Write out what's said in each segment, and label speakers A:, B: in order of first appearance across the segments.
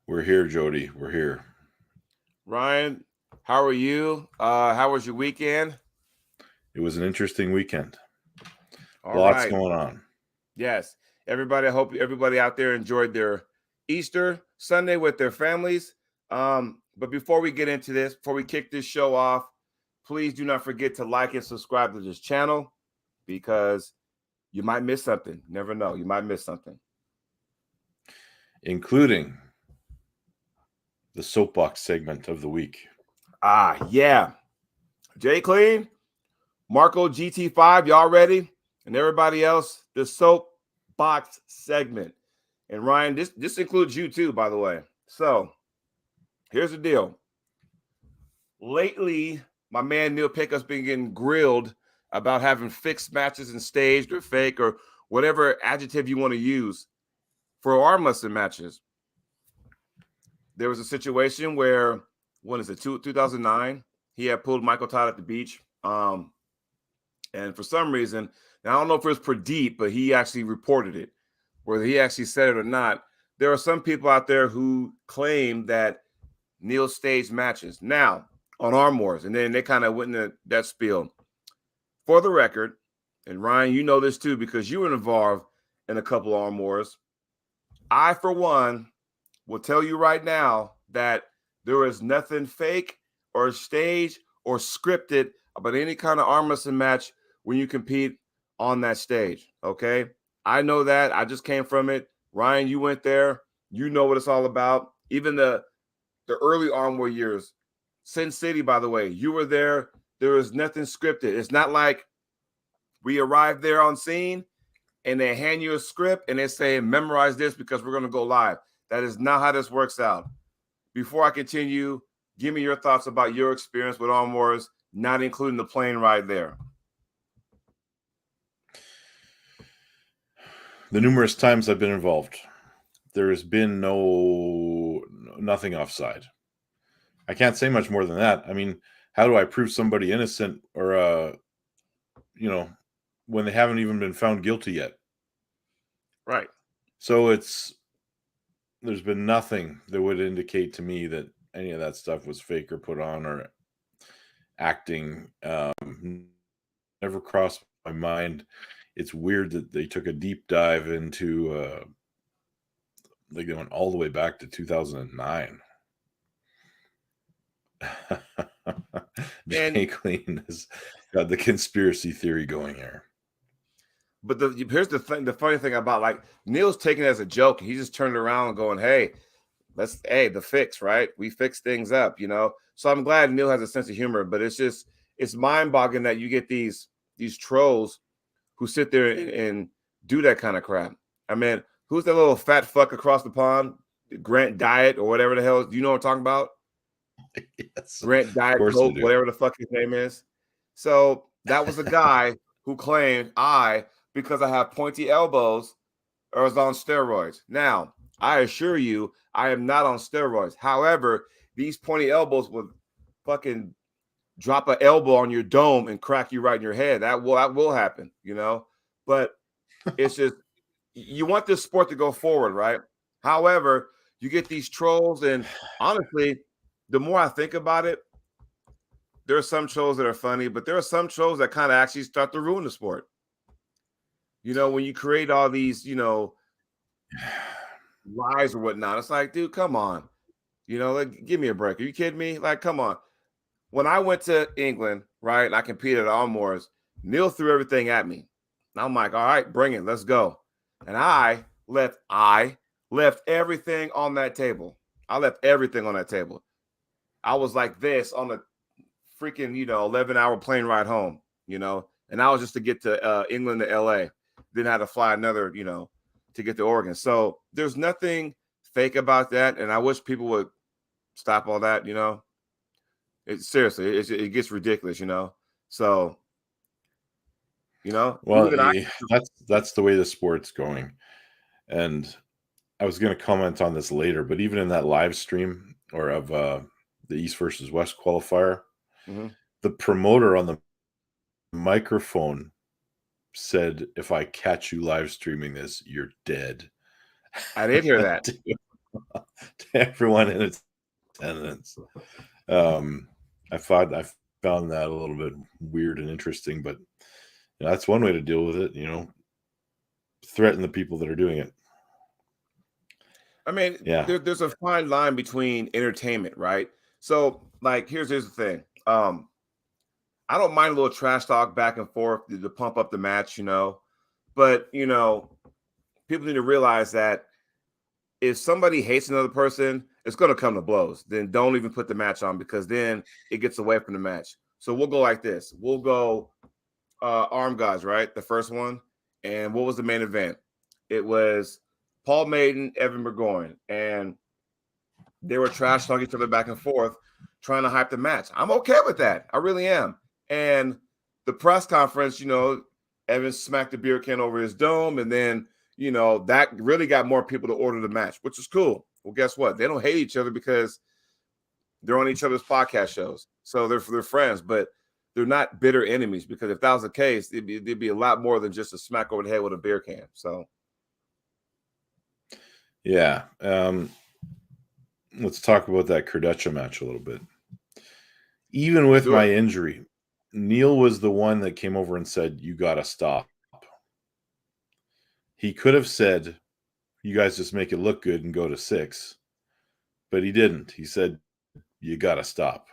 A: We're here, Jody. We're here.
B: Ryan, how are you? How was your weekend?
A: It was an interesting weekend.
B: All
A: Lots
B: right.
A: going on.
B: Yes. Everybody, I hope everybody out there enjoyed their Easter Sunday with their families. But before we get into this, before we kick this show off, please do not forget to like and subscribe to this channel because you might miss something. Never know. You might miss something.
A: Including the soapbox segment of the week.
B: Yeah. Jay Clean, Marco GT5, y'all ready? And everybody else, the soapbox segment. And Ryan, this includes you too, by the way. So here's the deal. Lately, my man Neil Pickup's been getting grilled about having fixed matches and staged or fake or whatever adjective you want to use for arm wrestling matches. There was a situation where, when is it, 2009? He had pulled Michael Todd at the beach. And for some reason, now I don't know if it was per deep, but he actually reported it. Whether he actually said it or not, there are some people out there who claim that Neil staged matches now on ARMWARS, and then they kind of went into that spiel. For the record, and Ryan, you know this too because you were involved in a couple of ARMWARS. I, for one, will tell you right now that there is nothing fake or staged or scripted about any kind of arm wrestling match when you compete on that stage. Okay, I know that. I just came from it. Ryan, you went there. You know what it's all about. Even the early ARMWARS years. Sin City, by the way, you were there. There is nothing scripted. It's not like we arrived there on scene and they hand you a script and they say, memorize this because we're going to go live. That is not how this works out. Before I continue, give me your thoughts about your experience with ARMWARS, not including the plane ride there.
A: The numerous times I've been involved, there has been nothing offside. I can't say much more than that. I mean, how do I prove somebody innocent or, when they haven't even been found guilty yet?
B: Right.
A: So there's been nothing that would indicate to me that any of that stuff was fake or put on or acting. Never crossed my mind. It's weird that they took a deep dive into they went all the way back to 2009. Jay Clean has got the conspiracy theory going here.
B: But here's the thing. The funny thing about, like, Neil's taking it as a joke. He just turned around and going, "Hey, the fix, right? We fix things up, you know." So I'm glad Neil has a sense of humor. But it's mind-boggling that you get these trolls who sit there and do that kind of crap. I mean, who's that little fat fuck across the pond? Grant Diet or whatever the hell. Do you know what I'm talking about?
A: Yes,
B: Grant Diet Coke, whatever the fuck his name is. So that was a guy who claimed because I have pointy elbows, I was on steroids. Now, I assure you, I am not on steroids. However, these pointy elbows would fucking drop an elbow on your dome and crack you right in your head. That will happen, you know. But it's just, you want this sport to go forward, right? However, you get these trolls, and honestly, the more I think about it, there are some trolls that are funny, but there are some trolls that kind of actually start to ruin the sport. You know, when you create all these, lies or whatnot, it's like, dude, come on. You know, like, give me a break. Are you kidding me? Like, come on. When I went to England, right, and I competed at ARMWARS, Neil threw everything at me. And I'm like, all right, bring it. Let's go. And I left everything on that table. I left everything on that table. I was like this on a freaking, 11-hour plane ride home, and I was just to get to England to LA. Then I had to fly another, to get to Oregon. So there's nothing fake about that. And I wish people would stop all that, seriously, it gets ridiculous, So,
A: well, that's the way the sport's going. And I was going to comment on this later, but even in that live stream or of the East versus West qualifier, the promoter on the microphone said, "If I catch you live streaming this, you're dead."
B: I did hear that.
A: to everyone in attendance. I found that a little bit weird and interesting, but that's one way to deal with it. Threaten the people that are doing it.
B: I mean,
A: Yeah.
B: there's a fine line between entertainment, right? So, like, here's the thing. I don't mind a little trash talk back and forth to pump up the match, but people need to realize that if somebody hates another person, it's going to come to blows. Then don't even put the match on, because then it gets away from the match. So we'll go like this. We'll go Arm Guys, right? The first one. And what was the main event? It was Paul Maiden, Evan McGowan, and they were trash talking each other back and forth, trying to hype the match. I'm okay with that. I really am. And the press conference, Evan smacked the beer can over his dome, and then that really got more people to order the match, which is cool. Well, guess what? They don't hate each other because they're on each other's podcast shows. So they're friends, but they're not bitter enemies, because if that was the case, it'd be a lot more than just a smack over the head with a beer can. So,
A: yeah. Let's talk about that Kurdecha match a little bit. Even with my injury, Neil was the one that came over and said, "You got to stop." He could have said, "You guys just make it look good and go to 6." But he didn't. He said, "You got to stop."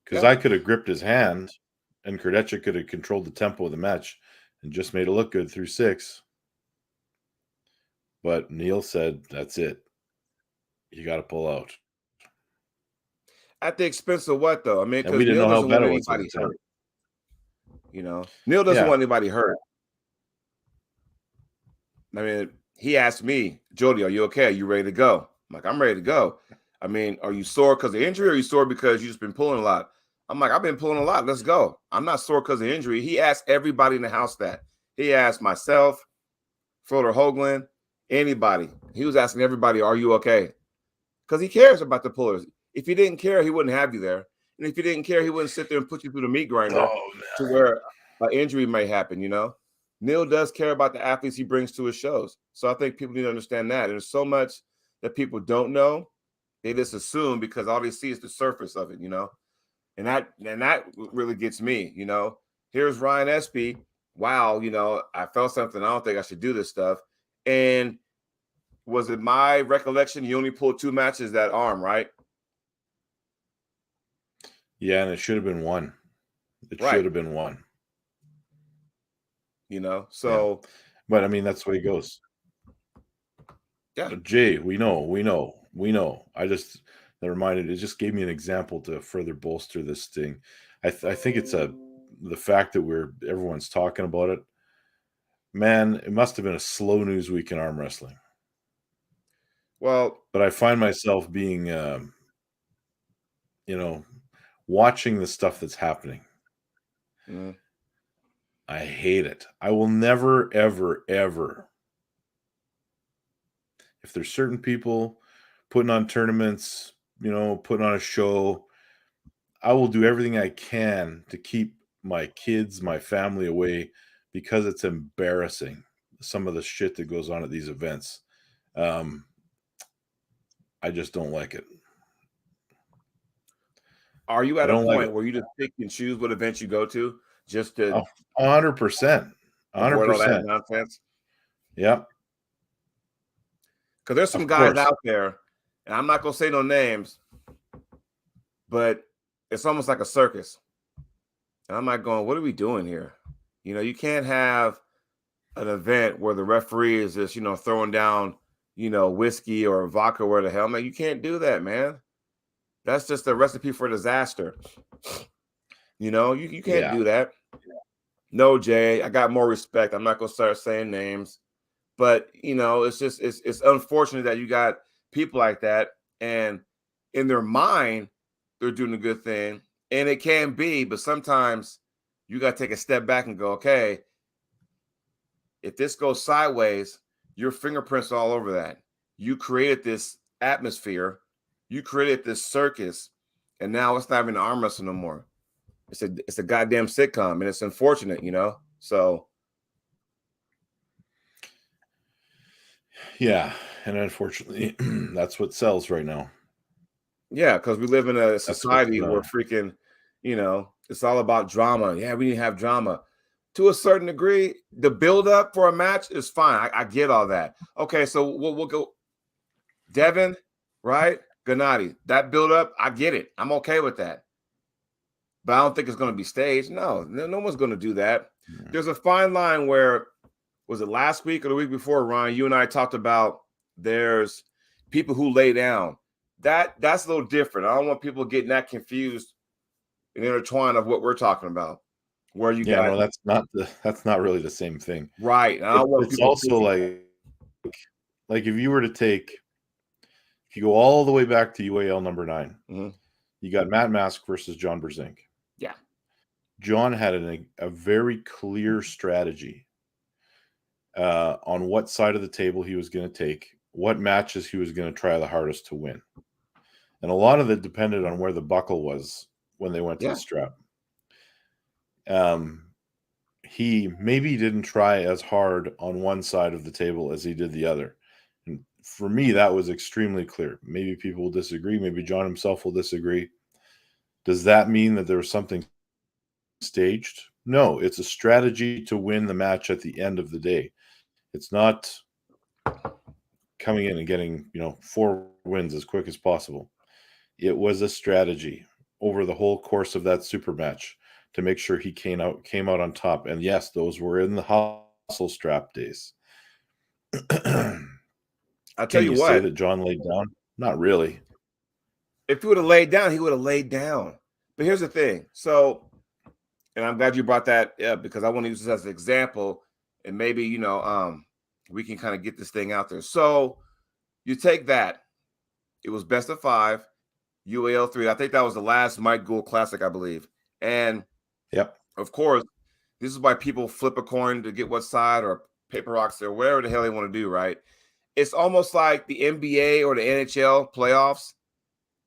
A: Because I could have gripped his hand, and Kurdecha could have controlled the tempo of the match and just made it look good through 6. But Neil said, "That's it. You got to pull out."
B: At the expense of what, though? I mean, because
A: we didn't
B: Neil
A: know how
B: doesn't
A: bad
B: want
A: it was
B: anybody
A: at the time.
B: hurt. Neil doesn't want anybody hurt. I mean, he asked me, "Jody, are you okay? Are you ready to go?" I'm like, "I'm ready to go." I mean, are you sore because of injury, or are you sore because you just been pulling a lot? I'm like, "I've been pulling a lot. Let's go." I'm not sore because of injury. He asked everybody in the house that. He asked myself, Froder Hoagland, anybody. He was asking everybody, "Are you okay?" Because he cares about the pullers. If he didn't care, he wouldn't have you there. And if he didn't care, he wouldn't sit there and put you through the meat grinder to where an injury may happen, Neil does care about the athletes he brings to his shows. So I think people need to understand that. There's so much that people don't know. They just assume because all they see is the surface of it, And that really gets me, Here's Ryan Espey. Wow, I felt something. I don't think I should do this stuff. And was it my recollection you only pulled 2 matches that arm, right?
A: Yeah, and it should have been 1. It should have been 1.
B: So.
A: Yeah. But I mean, that's the way it goes.
B: Yeah.
A: Jay, we know. I just reminded. It just gave me an example to further bolster this thing. I think it's the fact that everyone's talking about it. Man, it must have been a slow news week in arm wrestling.
B: Well,
A: but I find myself being, watching the stuff that's happening. I hate it. I will never, ever, ever. If there's certain people putting on tournaments, putting on a show, I will do everything I can to keep my kids, my family away, because it's embarrassing, some of the shit that goes on at these events. I just don't like it.
B: Are you at a point where you just pick and choose what events you go to just to
A: 100%. 100%.
B: Avoid all that nonsense?
A: Yep.
B: Because there's some guys out there, and I'm not going to say no names, but it's almost like a circus. And I'm like going, what are we doing here? You can't have an event where the referee is just, throwing down, whiskey or vodka or the hell. You can't do that, man. That's just a recipe for disaster. You can't do that. No, Jay, I got more respect. I'm not going to start saying names. But, it's unfortunate that you got people like that. And in their mind, they're doing a good thing. And it can be, but sometimes you got to take a step back and go, okay, if this goes sideways, your fingerprints all over that. You created this atmosphere. You created this circus. And now it's not even arm wrestling no more. It's a goddamn sitcom, and it's unfortunate, So
A: Yeah, and unfortunately, that's what sells right now.
B: Yeah, because we live in a
A: That's what's
B: society where freaking, it's all about drama. Yeah, we need to have drama. To a certain degree, the build-up for a match is fine. I get all that. Okay, so we'll go Devin, right? Gennady. That build-up, I get it. I'm okay with that. But I don't think it's going to be staged. No one's going to do that.
A: Yeah.
B: There's a fine line where, was it last week or the week before, Ryan, you and I talked about there's people who lay down. That's a little different. I don't want people getting that confused and intertwined of what we're talking about. Where you
A: Yeah,
B: got
A: no, that's not really the same thing.
B: right. I don't want
A: It's
B: people
A: also
B: thinking
A: like if you were to if you go all the way back to UAL number 9, you got Matt Mask versus John Brzenk.
B: Yeah.
A: John had a very clear strategy on what side of the table he was going to take, what matches he was going to try the hardest to win. And a lot of it depended on where the buckle was when they went to the strap. He maybe didn't try as hard on one side of the table as he did the other. And for me, that was extremely clear. Maybe people will disagree. Maybe John himself will disagree. Does that mean that there was something staged? No, it's a strategy to win the match at the end of the day. It's not coming in and getting, 4 wins as quick as possible. It was a strategy over the whole course of that super match to make sure he came out on top. And yes, those were in the hustle strap days.
B: I'll tell
A: Can
B: you
A: you say
B: what.
A: that John laid down? Not really.
B: If he would have laid down, he would have laid down. But here's the thing. So, and I'm glad you brought that up because I want to use this as an example, and maybe we can kind of get this thing out there. So you take that. It was best of 5, UAL 3. I think that was the last Mike Gould Classic, I believe. And
A: Yep.
B: of course, this is why people flip a coin to get what side or paper rocks or whatever the hell they want to do, right? It's almost like the NBA or the NHL playoffs.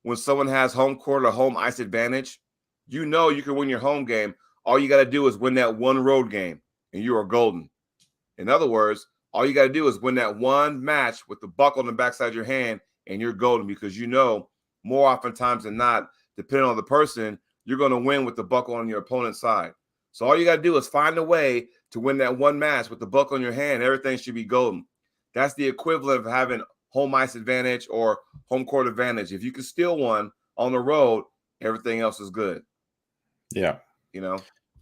B: When someone has home court or home ice advantage, you can win your home game. All you got to do is win that one road game, and you are golden. In other words, all you got to do is win that one match with the buckle on the backside of your hand, and you're golden because more oftentimes than not, depending on the person, you're going to win with the buckle on your opponent's side. So all you got to do is find a way to win that one match with the buckle on your hand. Everything should be golden. That's the equivalent of having home ice advantage or home court advantage. If you can steal one on the road, everything else is good.
A: Yeah.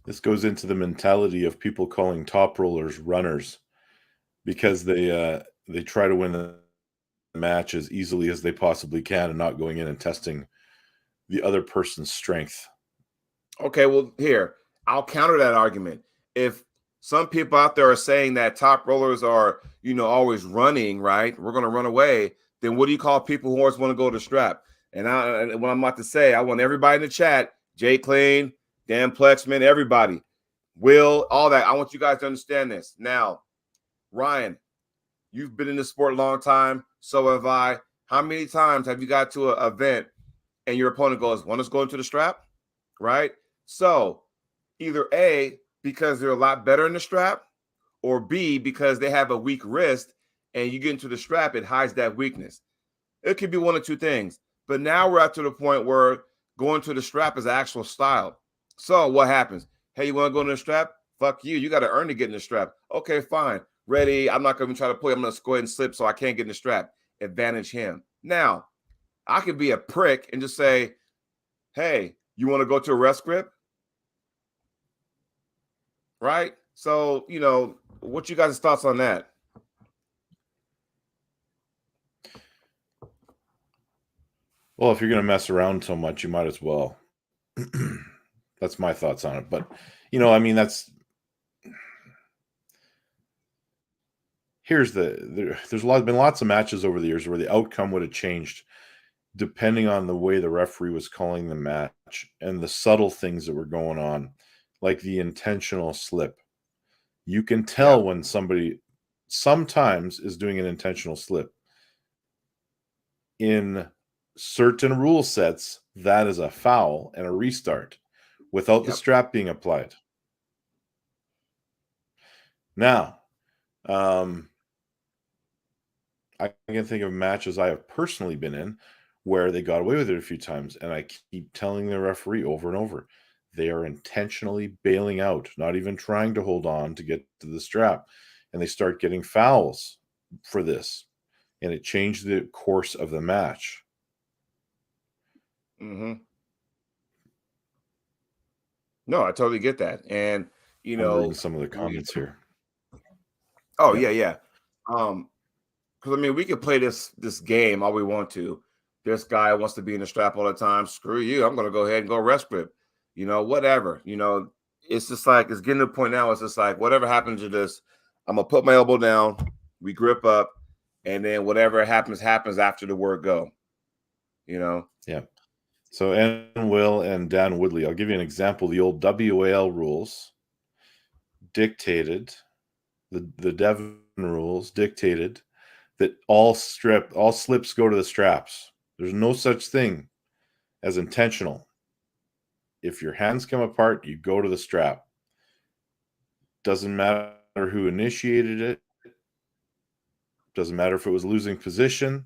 A: This goes into the mentality of people calling top rollers runners because they try to win the match as easily as they possibly can and not going in and testing the other person's strength.
B: Okay, well, here, I'll counter that argument. If some people out there are saying that top rollers are, always running, right? We're going to run away. Then what do you call people who always want to go to the strap? And what I'm about to say, I want everybody in the chat, Jay Clean, Dan Plexman, everybody, Will, all that. I want you guys to understand this. Now, Ryan, you've been in the sport a long time. So have I. How many times have you got to an event and your opponent goes, want us going to the strap? Right? So either A, because they're a lot better in the strap, or B, because they have a weak wrist and you get into the strap, it hides that weakness. It could be one of two things. But now we're up to the point where going to the strap is actual style. So what happens? Hey, you want to go to the strap? Fuck you. You got to earn to get in the strap. Okay, fine. Ready. I'm not going to try to pull. I'm going to go ahead and slip so I can't get in the strap. Advantage him. Now, I could be a prick and just say, hey, you want to go to a rest grip? Right? So, what you guys' thoughts on that?
A: Well, if you're going to mess around so much, you might as well. That's my thoughts on it. But, there's been lots of matches over the years where the outcome would have changed depending on the way the referee was calling the match and the subtle things that were going on, like the intentional slip. You can tell when somebody sometimes is doing an intentional slip. In certain rule sets, that is a foul and a restart without the strap being applied. Now, I can think of matches I have personally been in where they got away with it a few times, and I keep telling the referee over and over, they are intentionally bailing out, not even trying to hold on to get to the strap, and they start getting fouls for this, and it changed the course of the match.
B: Mm-hmm. No, I totally get that. And, you
A: I'm
B: know,
A: reading some of the comments here.
B: Oh,
A: Yeah.
B: yeah. Because I mean, we could play this game all we want to. This guy wants to be in the strap all the time. Screw you. I'm gonna go ahead and go rest grip. You know, whatever. You know, it's just like it's getting to the point now. It's just like whatever happens to this, I'm gonna put my elbow down, we grip up, and then whatever happens after the word go. You know?
A: Yeah. So N. Will and Dan Woodley, I'll give you an example. The old WAL rules dictated, the Devon rules dictated that all slips go to the straps. There's no such thing as intentional. If your hands come apart, you go to the strap. Doesn't matter who initiated it. Doesn't matter if it was losing position.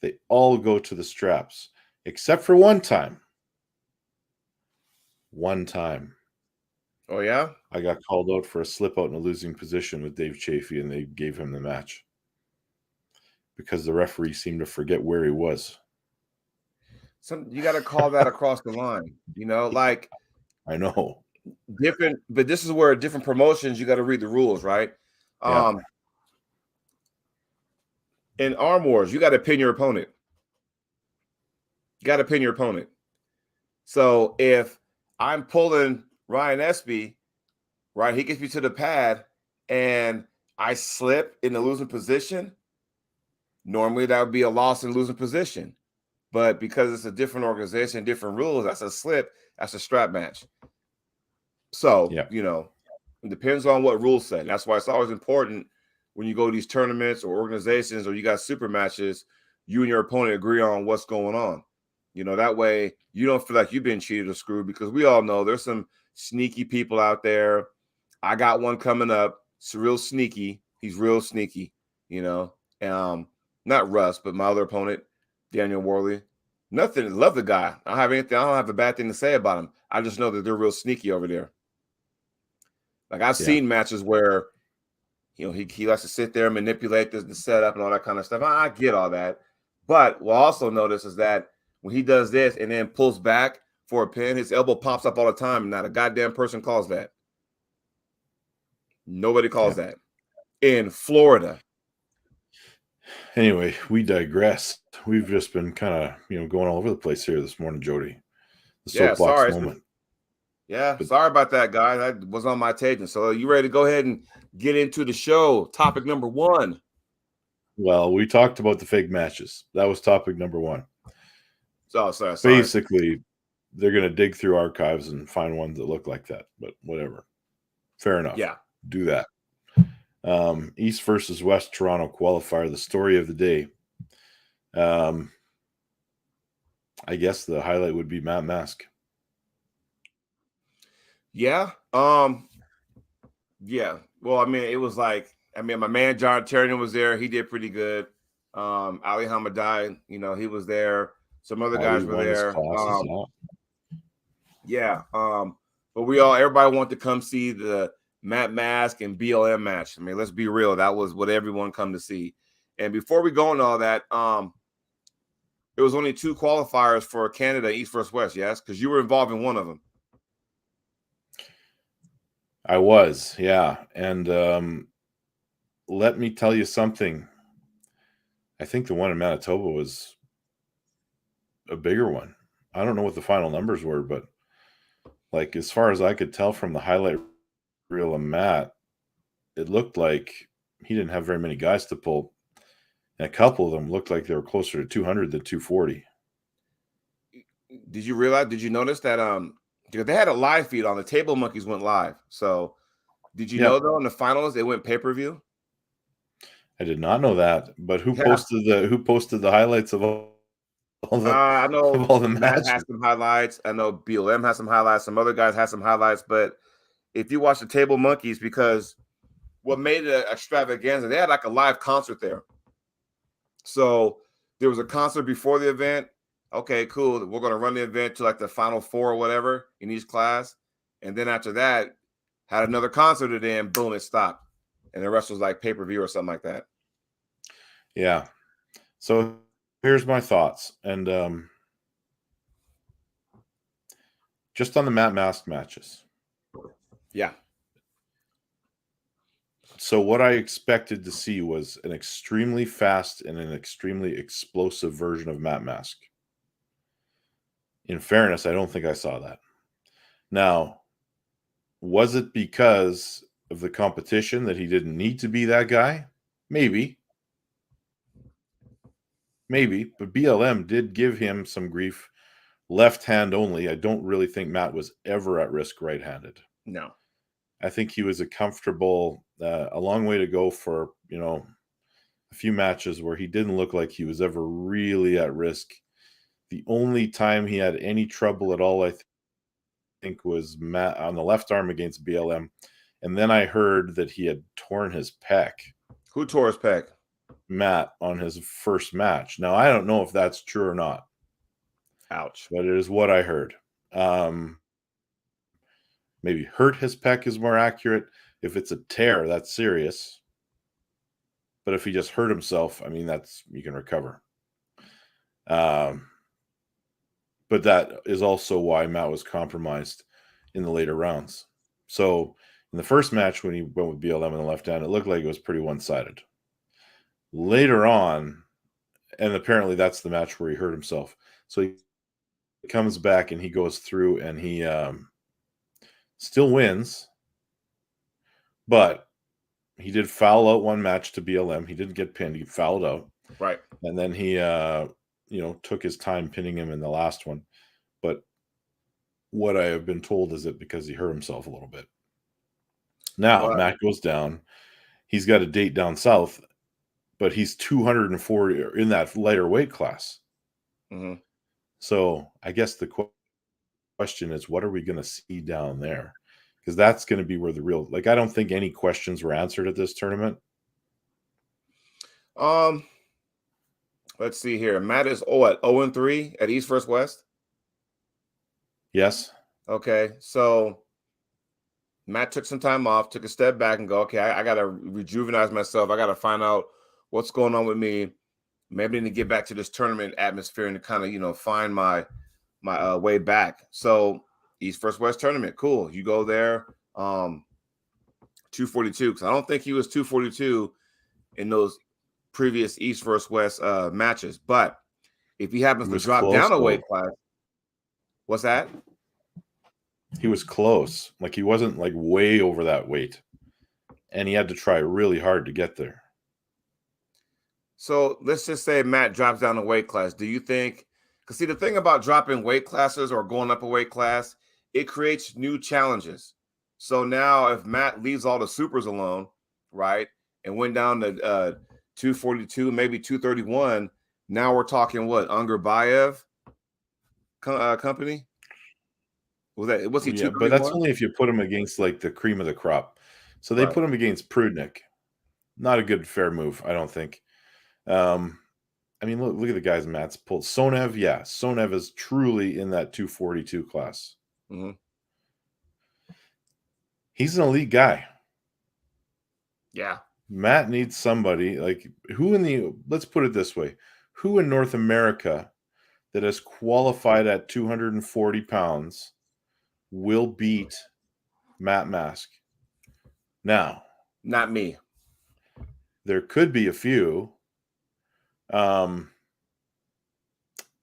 A: They all go to the straps, except for one time. One time.
B: Oh, yeah?
A: I got called out for a slip out in a losing position with Dave Chafee, and they gave him the match because the referee seemed to forget where he was.
B: You got to call that across the line. You know, like
A: I know.
B: different, but this is where different promotions you got to read the rules, right?
A: Yeah.
B: In ARMWARS, you got to pin your opponent. You got to pin your opponent. So if I'm pulling Ryan Espey, right, he gets me to the pad and I slip in the losing position, normally that would be a loss in losing position. But because it's a different organization, different rules, that's a slip, that's a strap match. So, you know, it depends on what rules say. That's why it's always important when you go to these tournaments or organizations or you got super matches, you and your opponent agree on what's going on. You know, that way you don't feel like you've been cheated or screwed, because we all know there's some sneaky people out there. I got one coming up. It's real sneaky. He's real sneaky, you know. Not Russ, but my other opponent, Daniel Worley. Nothing. Love the guy. I don't have anything. I don't have a bad thing to say about him. I just know that they're real sneaky over there. Like I've seen matches where, you know, he likes to sit there and manipulate the setup and all that kind of stuff. I get all that. But what I also notice is that when he does this and then pulls back for a pin, his elbow pops up all the time, and not a goddamn person calls that. Nobody calls that in Florida.
A: Anyway, we digress. We've just been kind of, you know, going all over the place here this morning, Jody. The soapbox moment.
B: Sorry about that, guys. I was on my tangent. So you ready to go ahead and get into the show? Topic number 1.
A: Well, we talked about the fake matches. That was topic number 1.
B: So sorry.
A: Basically, they're going to dig through archives and find ones that look like that, but whatever. Fair enough.
B: Yeah.
A: Do that. East versus West Toronto qualifier, the story of the day. I guess the highlight would be Matt Mask.
B: Yeah. Yeah. Well, I mean, it was like, I mean, my man John Terrian was there. He did pretty good. Ali Hamadai, you know, he was there. Some other guys were there. But everybody wanted to come see the Matt Mask and BLM match. I mean, let's be real. That was what everyone come to see. And before we go into all that, there was only 2 qualifiers for Canada, East versus West, yes? Because you were involved in one of them.
A: I was, yeah. And let me tell you something. I think the one in Manitoba was a bigger one. I don't know what the final numbers were, but like as far as I could tell from the highlight reel of Matt, it looked like he didn't have very many guys to pull. And a couple of them looked like they were closer to 200 than 240.
B: Did you notice that because they had a live feed on the Table Monkeys went live. So did you know though in the finals they went pay-per-view?
A: I did not know that, but who posted the highlights of all the
B: I know
A: of all the matches?
B: Matt has some highlights. I know BLM has some highlights, some other guys have some highlights, but if you watch the Table Monkeys, because what made it an extravaganza, they had like a live concert there. So there was a concert before the event. Okay, cool. We're going to run the event to like the final 4 or whatever in each class. And then after that, had another concert, and then boom, it stopped. And the rest was like pay-per-view or something like that.
A: Yeah. So here's my thoughts. And just on the Matt Mask matches.
B: Yeah.
A: So what I expected to see was an extremely fast and an extremely explosive version of Matt Mask. In fairness, I don't think I saw that. Now, was it because of the competition that he didn't need to be that guy? Maybe. But BLM did give him some grief. Left hand only. I don't really think Matt was ever at risk right-handed.
B: No.
A: I think he was a comfortable, a long way to go for, a few matches where he didn't look like he was ever really at risk. The only time he had any trouble at all, I think, was Matt on the left arm against BLM. And then I heard that he had torn his pec.
B: Who tore his pec?
A: Matt on his first match. Now, I don't know if that's true or not.
B: Ouch.
A: But it is what I heard. Maybe hurt his pec is more accurate. If it's a tear, that's serious. But if he just hurt himself, I mean, you can recover. But that is also why Matt was compromised in the later rounds. So in the first match, when he went with BLM in the left hand, it looked like it was pretty one-sided. Later on, and apparently that's the match where he hurt himself. So he comes back and he goes through and he still wins, but he did foul out one match to BLM. He didn't get pinned. He fouled out.
B: Right.
A: And then he, took his time pinning him in the last one. But what I have been told is that because he hurt himself a little bit. Now, Matt goes down. He's got a date down south, but he's 240 in that lighter weight class.
B: Mm-hmm.
A: So I guess the question is, what are we going to see down there? Because that's going to be where the real, I don't think any questions were answered at this tournament.
B: Let's see here. Matt is at 0-3 at East vs. West.
A: Yes.
B: Okay, so Matt took some time off, took a step back, and go, okay, I got to rejuvenate myself. I got to find out what's going on with me. Maybe I need to get back to this tournament atmosphere and to kind of, find my way back. So East vs. West tournament, cool. You go there, 242, because I don't think he was 242 in those previous East vs. West matches. But if he happens to drop down a weight class, what's that?
A: He was close. He wasn't way over that weight. And he had to try really hard to get there.
B: So let's just say Matt drops down a weight class. Do you think, because see, the thing about dropping weight classes or going up a weight class, it creates new challenges. So now if Matt leaves all the supers alone, right, and went down to 242, maybe 231, now we're talking what, Angarbayev company? Was he?
A: Yeah, but that's only if you put him against the cream of the crop. So they put him against Prudnik. Not a good fair move, I don't think. Look at the guys Matt's pulled. Sonev, yeah, Sonev is truly in that 242 class.
B: Mm-hmm.
A: He's an elite guy.
B: Yeah.
A: Matt needs somebody let's put it this way, who in North America that has qualified at 240 pounds will beat Matt Mask? Now,
B: not me.
A: There could be a few.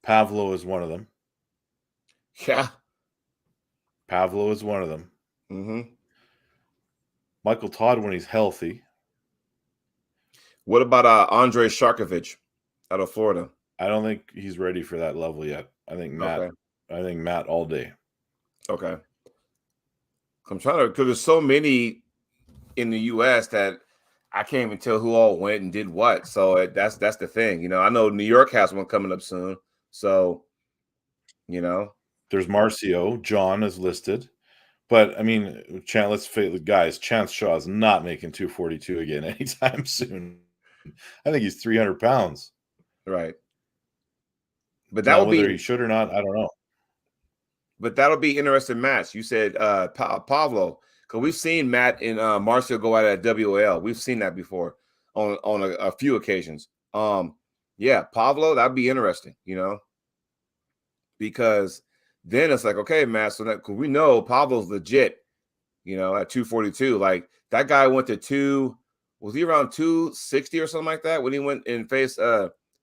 A: Pavlo is one of them.
B: Yeah.
A: Pavlo is one of them.
B: Mm-hmm.
A: Michael Todd when he's healthy.
B: What about Andrei Sharkovich out of Florida?
A: I don't think he's ready for that level yet. I think Matt. Okay. I think Matt all day.
B: Okay. I'm trying to, because there's so many in the U.S. that I can't even tell who all went and did what. So that's the thing. I know New York has one coming up soon. So,
A: there's Marcio. John is listed. But, let's face it, guys, Chance Shaw is not making 242 again anytime soon. I think he's 300 pounds.
B: Right. But that
A: Now,
B: will
A: whether
B: be
A: he should or not, I don't know.
B: But that'll be interesting match. You said Pavlo, because we've seen Matt and Marcio go out at WOL. We've seen that before on a few occasions. Yeah, Pavlo, that'd be interesting, because then it's like, okay, Matt, so that because we know Pavlo's legit, at 242. Like that guy went to was he around 260 or something like that when he went and faced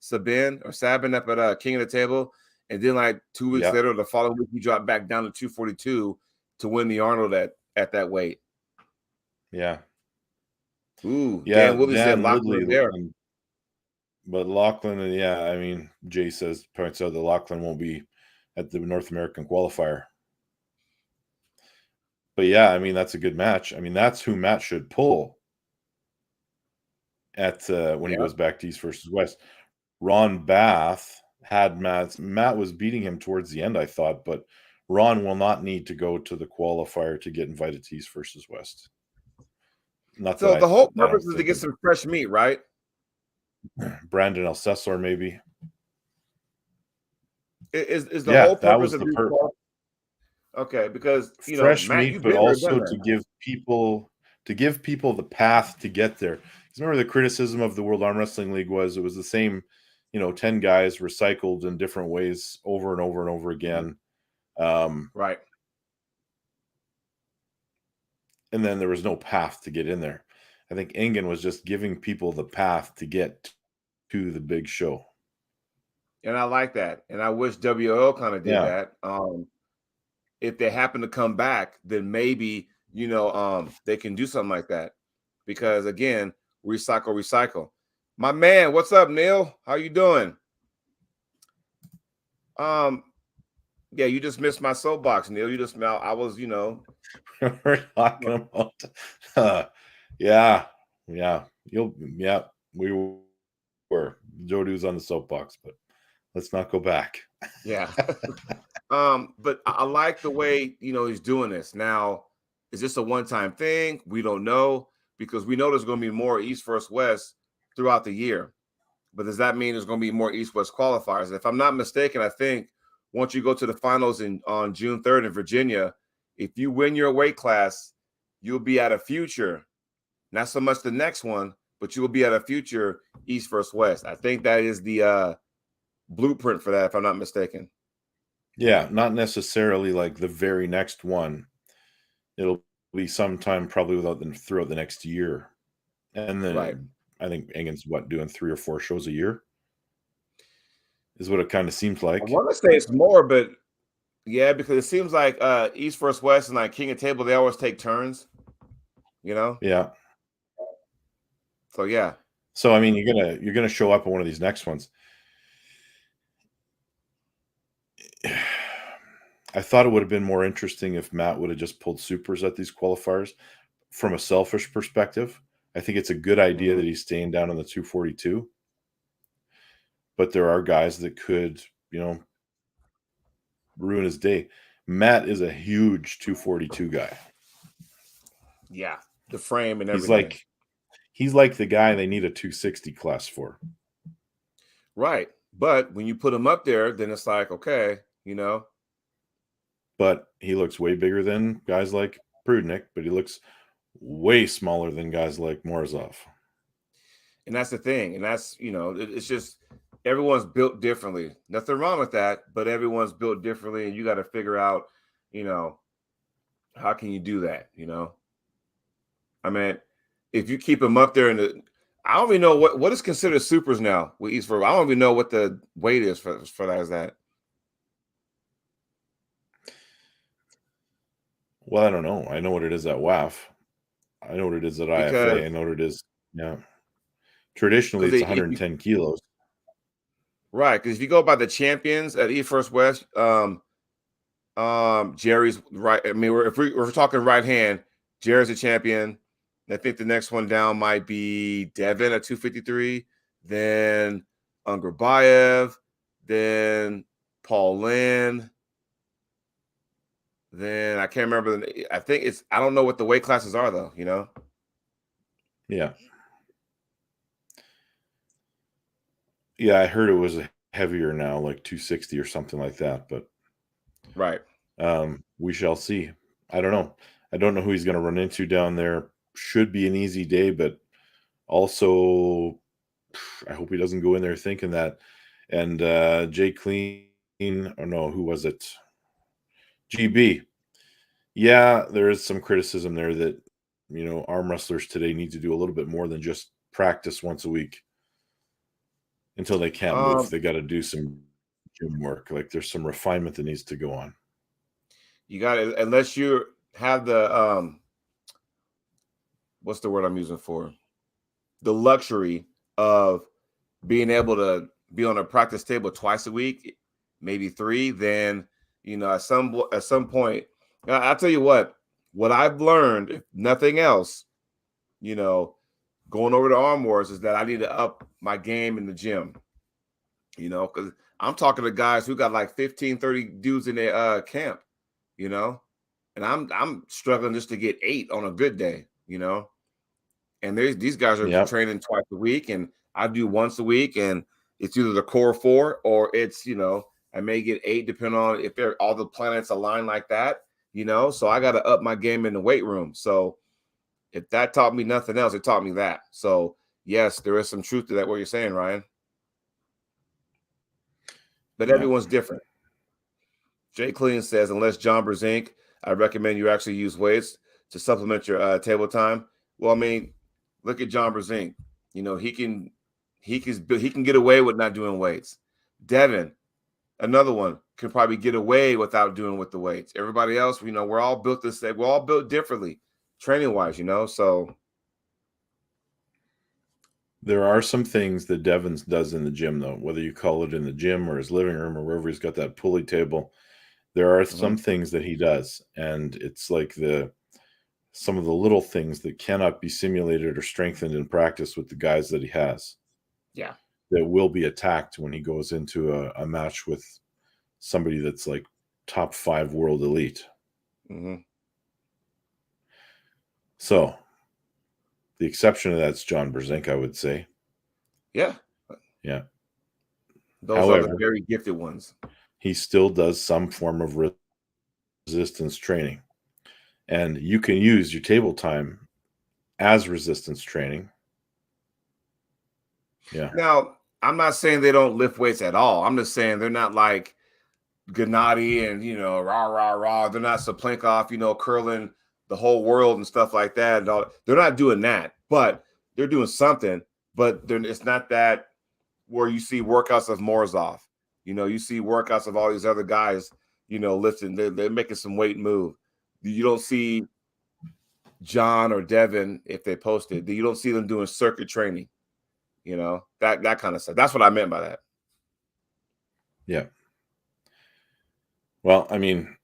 B: Sabin up at King of the Table? And then like 2 weeks later, the following week, he dropped back down to 242 to win the Arnold at that weight.
A: Yeah.
B: Ooh,
A: Yeah,
B: Dan Woodley said Lachlan there.
A: But Lachlan, I mean, Jay points out that Lachlan won't be at the North American qualifier. But yeah, I mean, that's a good match. I mean, that's who Matt should pull at when he goes back to East versus West. Ron Bath had Matt was beating him towards the end, I thought, but Ron will not need to go to the qualifier to get invited to East versus West. Not
B: So
A: that
B: the whole purpose is to get some fresh meat, right?
A: Brandon Alcessor, maybe.
B: Is the whole purpose of these okay, because
A: fresh
B: Matt,
A: meat, but also to give people the path to get there. Because remember, the criticism of the World Arm Wrestling League was it was the same, 10 guys recycled in different ways over and over and over again.
B: Right.
A: And then there was no path to get in there. I think Engen was just giving people the path to get to the big show.
B: And I like that. And I wish WL kind of did that. If they happen to come back, then maybe, they can do something like that. Because again, recycle. My man, what's up, Neil? How you doing? Yeah, you just missed my soapbox, Neil. You just I was,
A: We're talking about we were. Jody was on the soapbox, but let's not go back.
B: Yeah. But I like the way, he's doing this. Now, is this a one-time thing? We don't know, because we know there's going to be more East versus West throughout the year. But does that mean there's going to be more East-West qualifiers? If I'm not mistaken, I think once you go to the finals on June 3rd in Virginia, if you win your weight class, you'll be at a future, not so much the next one, but you will be at a future East versus West. I think that is the blueprint for that, if I'm not mistaken.
A: Yeah, not necessarily like the very next one. It'll be sometime probably throughout the next year. And then I think Engen's doing 3 or 4 shows a year is what it kind of seems like.
B: I want to say it's more, but yeah, because it seems like East versus West and like King of Table, they always take turns,
A: Yeah.
B: So yeah.
A: So I mean, you're gonna show up at one of these next ones. I thought it would have been more interesting if Matt would have just pulled supers at these qualifiers. From a selfish perspective, I think it's a good idea that he's staying down on the 242. But there are guys that could, ruin his day. Matt is a huge 242 guy.
B: Yeah, the frame and everything.
A: He's like the guy they need a 260 class for.
B: Right. But when you put him up there, then it's like, okay,
A: But he looks way bigger than guys like Prudnik, but he looks way smaller than guys like Morozov.
B: And that's the thing. And that's, it's just everyone's built differently. Nothing wrong with that, but everyone's built differently. And you got to figure out, how can you do that? I mean, if you keep them up there I don't even know what is considered supers now with East Verb. I don't even know what the weight is for that. Is that?
A: Well, I don't know. I know what it is at WAF. I know what it is at IFA. I know what it is. Yeah. Traditionally, it's 110 kilos.
B: Right. Because if you go by the champions at East versus West, Jerry's right. I mean, if we're talking right hand, Jerry's a champion. I think the next one down might be Devin at 253, then Ungerbayev, then Paul Lynn. Then I can't remember. I think I don't know what the weight classes are though,
A: Yeah. Yeah, I heard it was heavier now, like 260 or something like that, but
B: Right.
A: we shall see. I don't know. I don't know who he's going to run into down there. Should be an easy day, but also I hope he doesn't go in there thinking that. And Jay Clean, or no, who was it? GB. Yeah, there is some criticism there that, arm wrestlers today need to do a little bit more than just practice once a week until they can't move.
B: Um,
A: They got to do some gym work. Like there's some refinement that needs to go on.
B: you got to, unless you have the what's the word I'm using for? The luxury of being able to be on a practice table twice a week, maybe 3, then at some point, I'll tell you what I've learned, if nothing else, going over to ARMWARS, is that I need to up my game in the gym. Because I'm talking to guys who got like 15, 30 dudes in their camp, and I'm struggling just to get 8 on a good day, and these guys are
A: Yep.
B: training twice a week, and I do once a week, and it's either the core 4 or it's I may get 8 depending on if they're all the planets align like that. So I got to up my game in the weight room. So if that taught me nothing else, it taught me that. So yes, there is some truth to that, what you're saying, Ryan. But
A: Yep.
B: everyone's different. Jay Clean says, unless John Brzenk, I recommend you actually use weights to supplement your table time. Well, I mean, look at John Brzenk. He can get away with not doing weights. Devin, another one, can probably get away without doing with the weights. Everybody else, we're all built this way. We're all built differently, training wise. So
A: There are some things that Devins does in the gym, though, whether you call it in the gym or his living room or wherever he's got that pulley table. There are some things that he does, and it's like some of the little things that cannot be simulated or strengthened in practice with the guys that he has.
B: Yeah.
A: That will be attacked when he goes into a match with somebody that's like top 5 world elite.
B: Mm-hmm.
A: So the exception to that's John Brzenk, I would say.
B: Yeah.
A: Yeah.
B: Those are the
A: However,
B: very gifted ones.
A: he still does some form of resistance training. And you can use your table time as resistance training. Yeah.
B: Now, I'm not saying they don't lift weights at all. I'm just saying they're not like Gennady and rah rah rah. They're not Saplinkov, curling the whole world and stuff like that. And all. They're not doing that, but they're doing something. But it's not that where you see workouts of Morozov. You see workouts of all these other guys. Lifting. They're making some weight move. You don't see John or Devin if they posted. You don't see them doing circuit training. That kind of stuff. That's what I meant by that.
A: Yeah. Well, I mean,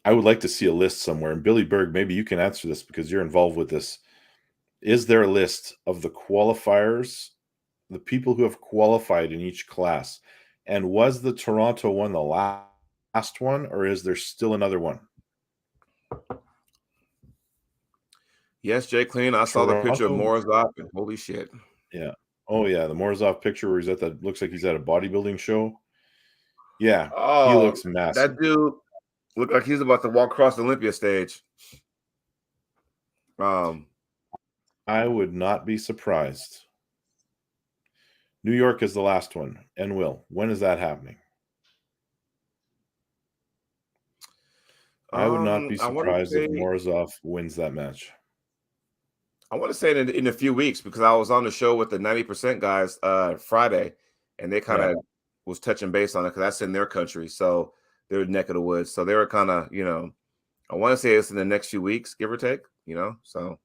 A: I would like to see a list somewhere. And Billy Berg, maybe you can answer this because you're involved with this. Is there a list of the qualifiers, the people who have qualified in each class? And was the Toronto one the last one, or is there still another one?
B: Yes, Jay Clean. I saw the picture of
A: Toronto?
B: Morozov, and holy shit.
A: Yeah. Oh, yeah. The Morozov picture where he's at that looks like he's at a bodybuilding show. Yeah. He
B: Oh,
A: looks massive.
B: that dude looked like he's about to walk across the Olympia stage.
A: I would not be surprised. New York is the last one. And when is that happening? I would not be
B: I want to
A: surprised if
B: say
A: Morozov wins that match.
B: in a few weeks, because I was on the show with the 90% guys Friday, and they kind of was touching base on it because that's in their country, so they're neck of the woods. So they were kind of, I want to say it's in the next few weeks, give or take, so.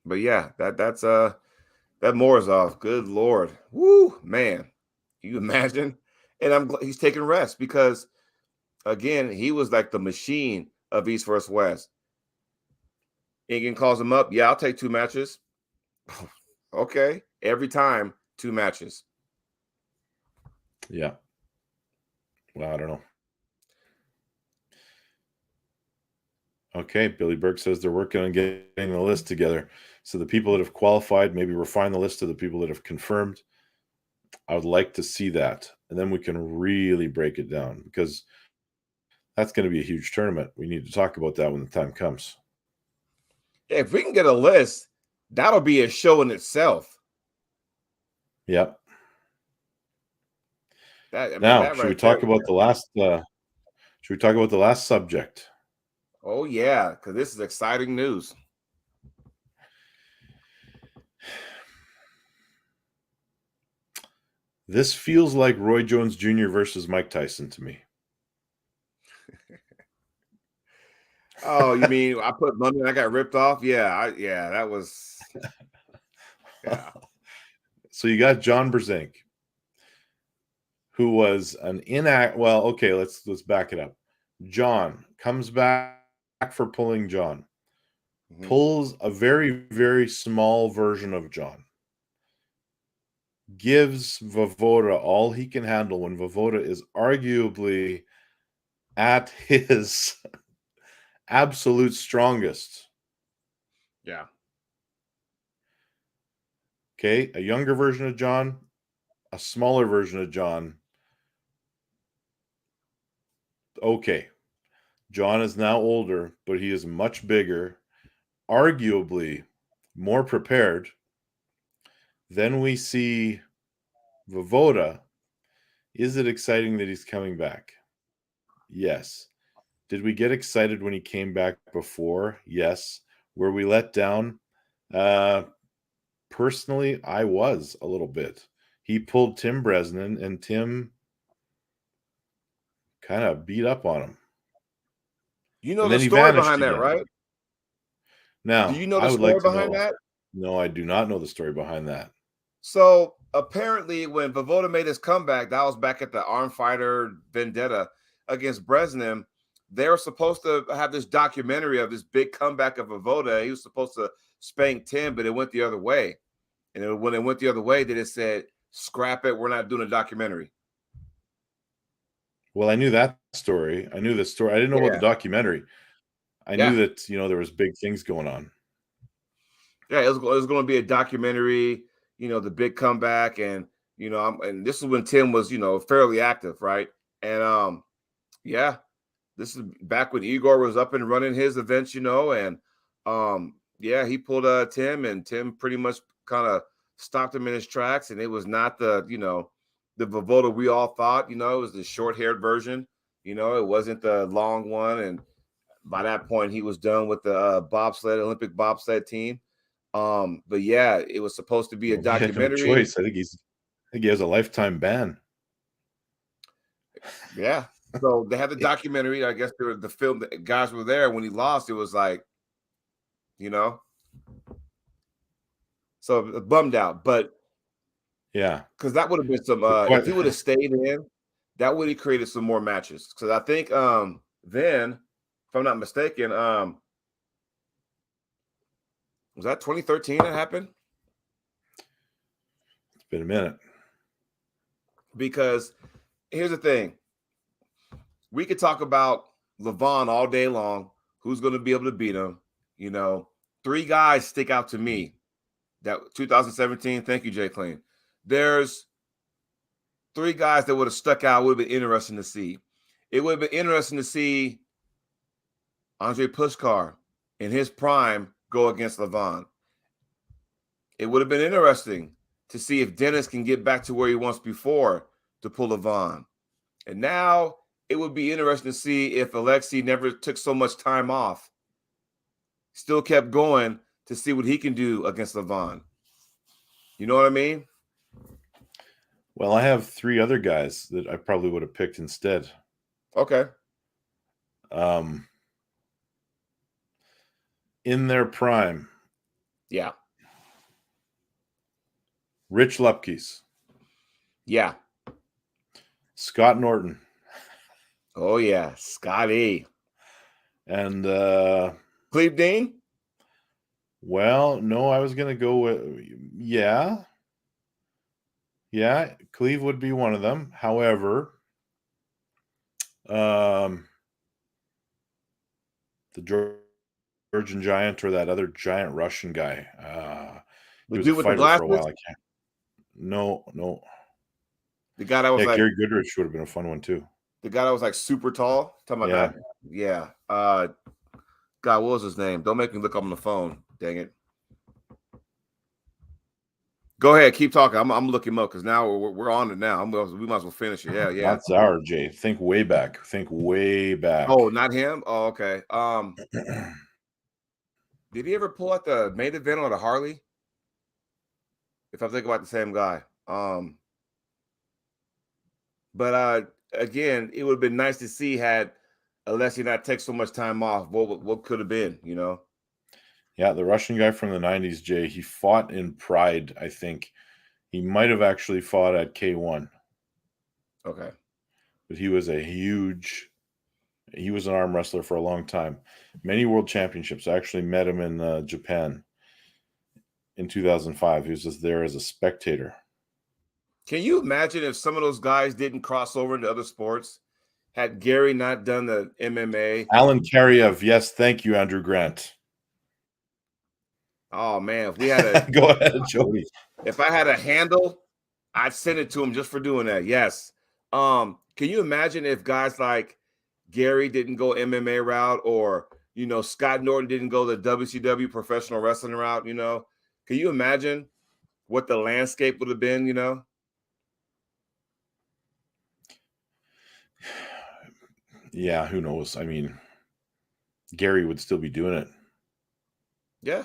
B: But yeah, that's that Morozov, good Lord. Woo, man. Can you imagine? And I'm glad he's taking rest because again, he was like the machine of East versus West. Egan calls him up. Yeah, I'll take 2 matches. Okay. Every time, 2 matches.
A: Yeah. Well, I don't know. Okay, Billy Burke says they're working on getting the list together. So the people that have qualified, maybe refine the list of the people that have confirmed. I would like to see that. And then we can really break it down, because that's going to be a huge tournament. We need to talk about that when the time comes.
B: If we can get a list, that'll be a show in itself.
A: Yep.
B: Now,
A: should we talk about the last? Should we talk about the last subject?
B: Oh yeah, because this is exciting news.
A: This feels like Roy Jones Jr. versus Mike Tyson to me.
B: Oh, you mean I put money and I got ripped off? Yeah, that was. Yeah.
A: So you got John Brzenk, who was an well, okay, let's back it up. John comes back for pulling John.
B: Mm-hmm.
A: Pulls a very, very small version of John. Gives Voevoda all he can handle when Voevoda is arguably at his absolute strongest.
B: Yeah.
A: Okay, a younger version of John, a smaller version of John. Okay, John is now older, but he is much bigger, arguably more prepared. Then we see Voevoda. Is it exciting that he's coming back? Yes. Did we get excited when he came back before? Yes. Were we let down? Personally, I was a little bit. He pulled Tim Bresnan, and Tim kind of beat up on him.
B: You know the story behind that, right?
A: Now,
B: do you know the
A: I would
B: story
A: like to
B: behind
A: know.
B: that?
A: No, I do not know the story behind that.
B: So apparently, when Voevoda made his comeback, that was back at the Arm Fighter Vendetta against Bresnan. They were supposed to have this documentary of this big comeback of Voevoda. He was supposed to spank Tim, but it went the other way. And when it went the other way, they just said, "Scrap it. We're not doing a documentary."
A: Well, I knew that story. I knew the story. I didn't know about the documentary. I knew that, there was big things going on.
B: Yeah, it was going to be a documentary, the big comeback. And, and this is when Tim was, fairly active, right? And this is back when Igor was up and running his events, and he pulled Tim, and Tim pretty much kind of stopped him in his tracks. And it was not the Voevoda we all thought, it was the short-haired version, it wasn't the long one. And by that point, he was done with the Olympic bobsled team. But yeah, it was supposed to be a documentary.
A: No choice. I think he has a lifetime ban.
B: Yeah. So they had the documentary. I guess the film, the guys were there when he lost. It was like, so bummed out. But
A: yeah,
B: because that would have been some. If he would have stayed in, that would have created some more matches. Because I think then, if I'm not mistaken, was that 2013 that happened?
A: It's been a minute.
B: Because here's the thing. We could talk about Levon all day long. Who's going to be able to beat him? 3 guys stick out to me. That 2017. Thank you, Jay Clean. There's 3 guys that would have stuck out. Would have been interesting to see. It would have been interesting to see Andre Pushkar in his prime go against Levon. It would have been interesting to see if Dennis can get back to where he was before to pull Levon. And now it would be interesting to see if Alexei never took so much time off, still kept going to see what he can do against Levon. You know what I mean?
A: Well, I have 3 other guys that I probably would have picked instead.
B: Okay.
A: In their prime.
B: Yeah.
A: Rich Lupkes.
B: Yeah.
A: Scott Norton.
B: Oh, yeah. Scotty.
A: And
B: Cleve Dean?
A: Well, no, I was going to go with, yeah, Cleve would be one of them. However, the Georgian giant or that other giant Russian guy. He
B: The
A: was a
B: dude with the
A: fighter for a
B: glasses?
A: while. I can't. No.
B: The guy that was
A: Yeah,
B: like
A: Gary Goodrich would have been a fun one too.
B: the guy that was like super tall. Talking about
A: Yeah.
B: that. Yeah. God, what was his name? Don't make me look up on the phone. Dang it. Go ahead, keep talking. I'm looking him up because now we're on it now. We might as well finish it. Yeah.
A: Not Sour, Jay. Think way back.
B: Oh, not him? Oh, okay. Did he ever pull out the main event on the Harley? If I'm thinking about the same guy. But again, it would have been nice to see had Alessi not take so much time off. What could have been, you know?
A: Yeah, the Russian guy from the 90s, Jay, he fought in Pride, I think. He might have actually fought at K1.
B: Okay.
A: But he was an arm wrestler for a long time. Many world championships. I actually met him in Japan in 2005. He was just there as a spectator.
B: Can you imagine if some of those guys didn't cross over into other sports? Had Gary not done the MMA?
A: Alan Karyev, yes, thank you, Andrew Grant.
B: Oh man, if we had a
A: Go ahead, Jody.
B: If I had a handle, I'd send it to him just for doing that. Yes. Can you imagine if guys like Gary didn't go MMA route, or Scott Norton didn't go the WCW professional wrestling route? Can you imagine what the landscape would have been?
A: Yeah, who knows? I mean, Gary would still be doing it.
B: Yeah.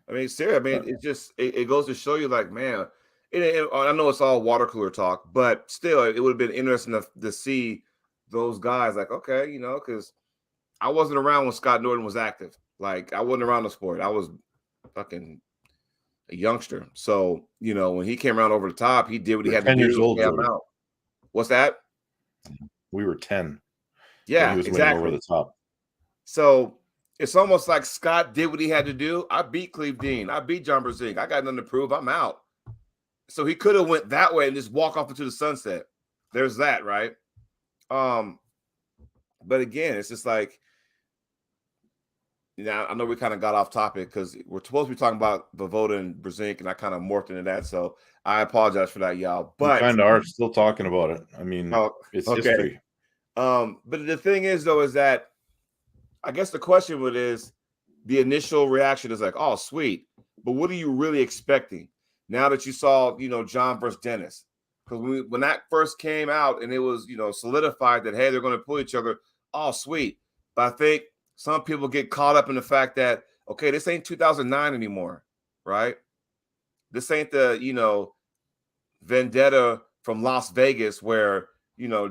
B: I mean, seriously, I mean, it goes to show you, like, man, I know it's all water cooler talk, but still, it would have been interesting to see those guys, like, okay, because I wasn't around when Scott Norton was active. Like, I wasn't around the sport. I was fucking a youngster. So, when he came around over the top, he did what he had to
A: 10
B: do
A: years
B: to
A: old,
B: stay
A: Jody.
B: out. What's that?
A: We were 10.
B: Yeah,
A: when he was
B: exactly.
A: winning over the top.
B: So it's almost like Scott did what he had to do. I beat Cleve Dean. I beat John Brzezinski. I got nothing to prove. I'm out. So he could have went that way and just walk off into the sunset. There's that, right? But again, it's just like, I know we kind of got off topic because we're supposed to be talking about Voevoda and Brzezinski, and I kind of morphed into that. So I apologize for that, y'all. But
A: we kind of are still talking about it. I mean, it's history.
B: But the thing is, though, is that I guess the question is the initial reaction is like, oh, sweet. But what are you really expecting now that you saw, John versus Dennis? Because when that first came out and it was, solidified that, hey, they're going to pull each other, oh, sweet. But I think some people get caught up in the fact that, okay, this ain't 2009 anymore, right? This ain't the, vendetta from Las Vegas where,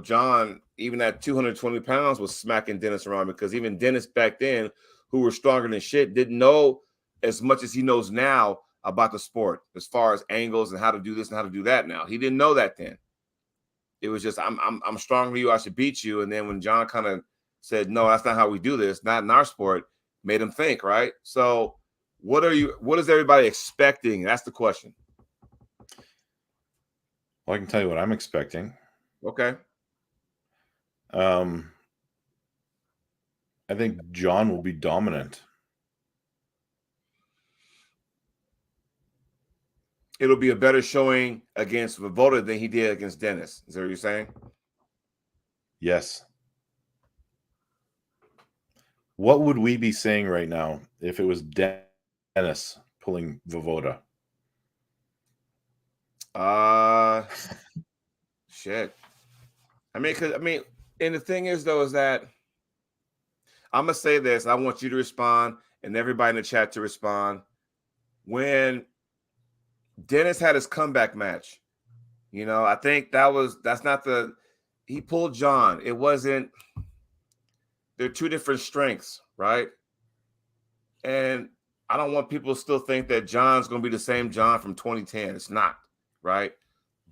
B: John, even at 220 pounds, was smacking Dennis around, because even Dennis back then, who were stronger than shit, didn't know as much as he knows now about the sport as far as angles and how to do this and how to do that now. He didn't know that then. It was just, I'm stronger than you, I should beat you. And then when John kind of said, no, that's not how we do this, not in our sport, made him think, right? So what is everybody expecting? That's the question.
A: Well, I can tell you what I'm expecting.
B: Okay.
A: I think John will be dominant.
B: It'll be a better showing against Voevoda than he did against Dennis. Is that what you're saying?
A: Yes. What would we be saying right now if it was Dennis pulling Voevoda?
B: Shit. And the thing is, though, is that I'm gonna say this. I want you to respond, and everybody in the chat to respond. When Dennis had his comeback match, I think he pulled John. It wasn't. They're two different strengths, right? And I don't want people to still think that John's going to be the same John from 2010. It's not, right?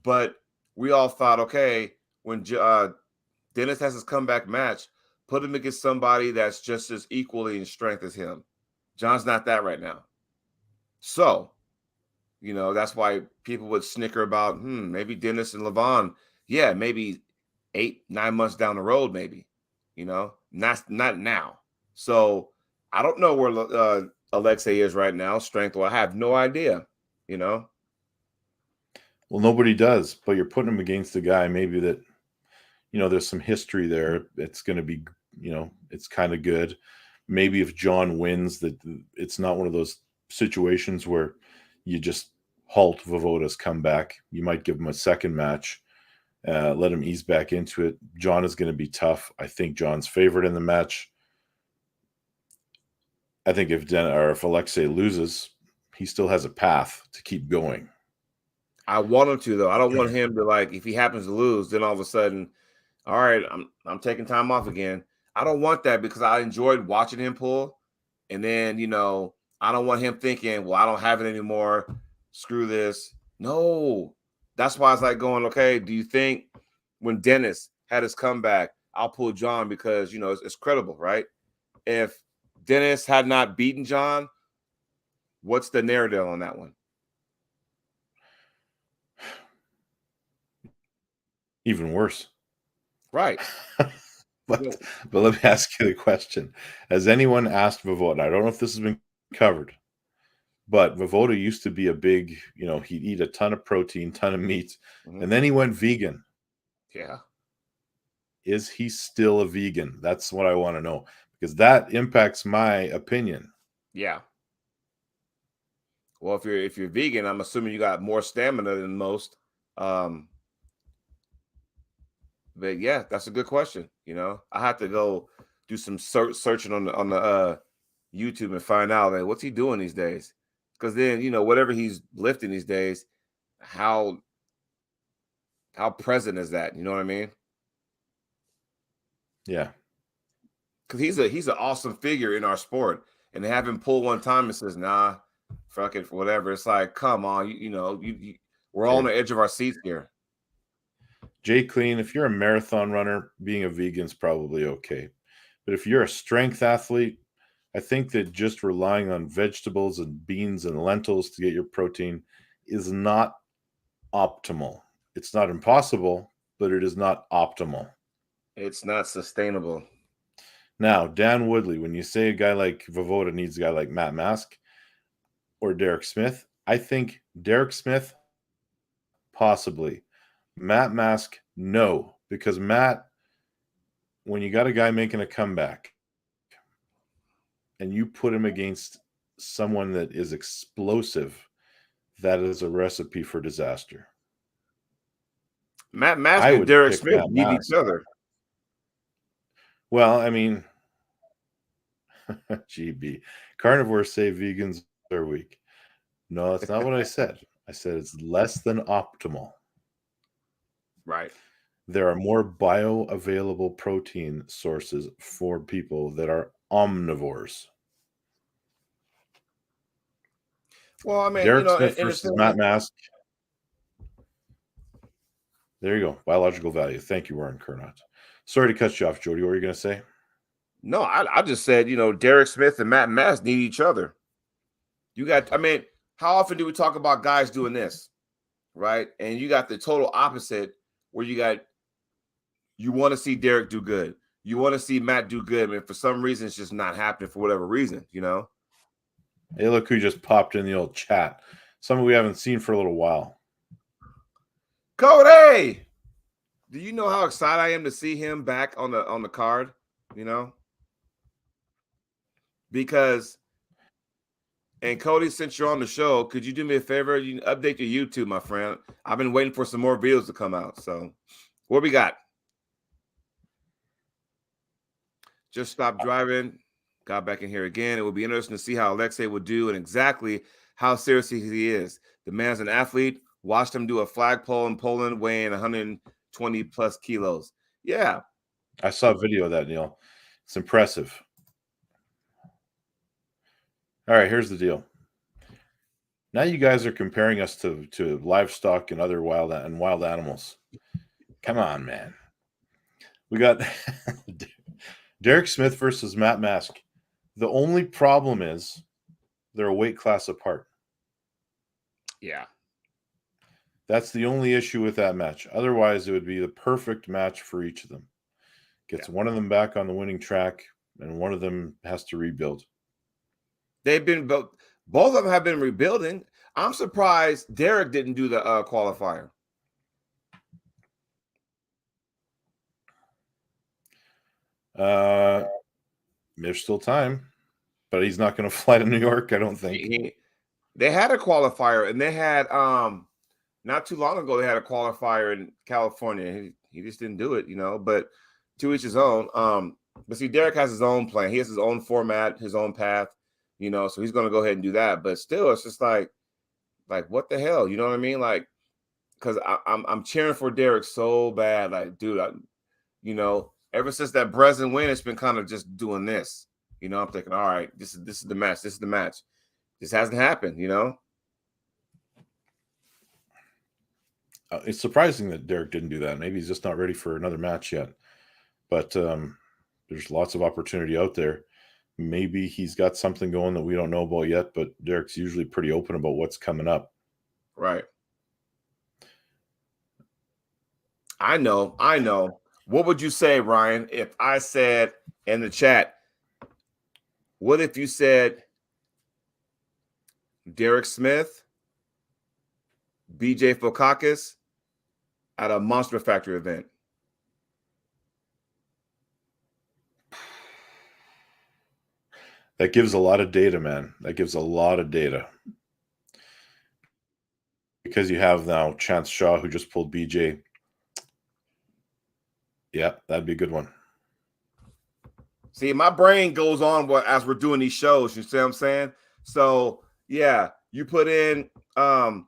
B: But we all thought, okay, when Dennis has his comeback match, put him against somebody that's just as equally in strength as him. John's not that right now. So, that's why people would snicker about, maybe Dennis and Levon. Yeah, maybe 8-9 months down the road, maybe, not now. So I don't know where Alexei is right now, strength. Well, I have no idea, you know.
A: Well, nobody does, but you're putting him against a guy maybe that, there's some history there. It's going to be, it's kind of good. Maybe if John wins, that it's not one of those situations where you just halt Voevoda's comeback. You might give him a second match, let him ease back into it. John is going to be tough. I think John's favorite in the match. I think if Alexei loses, he still has a path to keep going.
B: I want him to, though. I don't want him to, like, if he happens to lose, then all of a sudden, all right, I'm taking time off again. I don't want that because I enjoyed watching him pull. And then, I don't want him thinking, well, I don't have it anymore. Screw this. No. That's why it's like going, okay, do you think when Dennis had his comeback, I'll pull John because, it's credible, right? If Dennis had not beaten John, what's the narrative on that one?
A: Even worse.
B: Right.
A: but let me ask you the question. Has anyone asked Voevoda? I don't know if this has been covered, but Voevoda used to be a big, he'd eat a ton of protein, ton of meat, and then he went vegan.
B: Yeah.
A: Is he still a vegan? That's what I want to know, because that impacts my opinion.
B: Yeah. Well, if you're vegan, I'm assuming you got more stamina than most. But yeah, that's a good question. I have to go do some searching on the YouTube and find out, like, what's he doing these days? Because then whatever he's lifting these days, how present is that? You know what I mean?
A: Yeah.
B: Because he's an awesome figure in our sport, and to have him pull one time and says, "Nah, fuck it, whatever." It's like, come on, we're all on the edge of our seats here.
A: Jay Clean, if you're a marathon runner, being a vegan's probably okay. But if you're a strength athlete, I think that just relying on vegetables and beans and lentils to get your protein is not optimal. It's not impossible, but it is not optimal.
B: It's not sustainable.
A: Now, Dan Woodley, when you say a guy like Voevoda needs a guy like Matt Mask or Derek Smith, I think Derek Smith, possibly. Matt Mask, no. Because Matt, when you got a guy making a comeback and you put him against someone that is explosive, that is a recipe for disaster.
B: Matt Mask and Derek Smith need each other.
A: Well, I mean, GB. Carnivores say vegans are weak. No, that's not what I said. I said it's less than optimal.
B: Right.
A: There are more bioavailable protein sources for people that are omnivores.
B: Well, I mean,
A: Derek Smith versus Matt Mask. There you go. Biological value. Thank you, Warren Kernot. Sorry to cut you off, Jody. What were you going to say?
B: No, I just said, Derek Smith and Matt Mask need each other. How often do we talk about guys doing this, right? And you got the total opposite where you want to see Derek do good. You want to see Matt do good. I mean, for some reason, it's just not happening for whatever reason,
A: Hey, look who just popped in the old chat. Someone we haven't seen for a little while.
B: Cody! Do you know how excited I am to see him back on the card? Because, and Cody, since you're on the show, could you do me a favor? You update your YouTube, my friend. I've been waiting for some more videos to come out. So, what we got? Just stopped driving, got back in here again. It will be interesting to see how Alexei would do and exactly how serious he is. The man's an athlete. Watched him do a flagpole in Poland weighing 120 plus kilos. Yeah.
A: I saw a video of that, Neil. It's impressive. All right, here's the deal. Now you guys are comparing us to livestock and other wild animals. Come on, man. We got Derek Smith versus Matt Mask. The only problem is they're a weight class apart.
B: Yeah.
A: That's the only issue with that match. Otherwise, it would be the perfect match for each of them. Gets one of them back on the winning track. and one of them has to rebuild.
B: They've been both of them have been rebuilding. I'm surprised Derek didn't do the qualifier.
A: There's still time, but he's not going to fly to New York, I don't think.
B: They had a qualifier, and they had not too long ago they had a qualifier in California. He just didn't do it, you know, but to each his own. But see, Derek has his own plan. He has his own format, his own path, you know, so he's going to go ahead and do that. But still, it's just like what the hell, you know what I mean? Like, because I'm cheering for Derek so bad, like, dude, you know, ever since that Breslin win, it's been kind of just doing this, you know. I'm thinking, all right, this is the match, this is the match. This hasn't happened, you know.
A: It's surprising that Derek didn't do that. Maybe he's just not ready for another match yet. But there's lots of opportunity out there. Maybe he's got something going that we don't know about yet, but Derek's usually pretty open about what's coming up.
B: Right. I know. What would you say, Ryan, if I said in the chat, what if you said Derek Smith, BJ Fokakis at a Monster Factory event?
A: That gives a lot of data, man. That gives a lot of data. Because you have now Chance Shaw, who just pulled BJ. Yeah, that'd be a good one.
B: See, my brain goes on as we're doing these shows. You see what I'm saying? So, yeah, you put in, and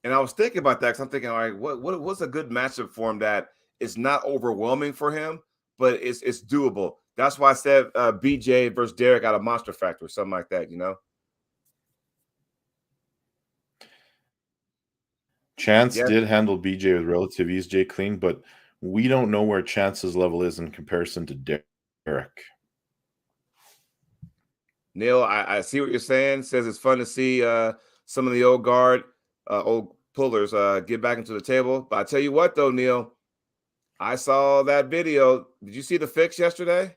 B: I was thinking about that because I'm thinking, all right, what's a good matchup for him that is not overwhelming for him, but it's doable. That's why I said BJ versus Derek out of Monster Factory or something like that, you know?
A: Chance did handle BJ with relative ease, Jay Clean, but we don't know where Chance's level is in comparison to Derek.
B: Neil, I see what you're saying. Says it's fun to see some of the old guard, old pullers get back into the table. But I tell you what, though, Neil, I saw that video. Did you see the fix yesterday?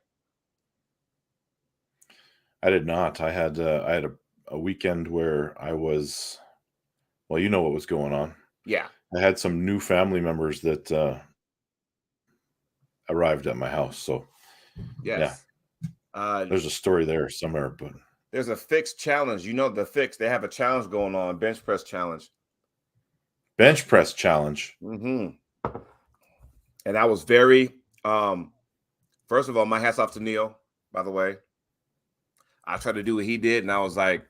A: I did not. I had a weekend where I was, well, you know what was going on.
B: Yeah.
A: I had some new family members that arrived at my house. So,
B: yes.
A: Yeah. There's a story there somewhere, but
B: there's a fix challenge. You know the fix. They have a challenge going on, bench press challenge.
A: Bench press challenge.
B: Mm-hmm. And I was very, first of all, my hats off to Neil, by the way. I tried to do what he did, and I was like,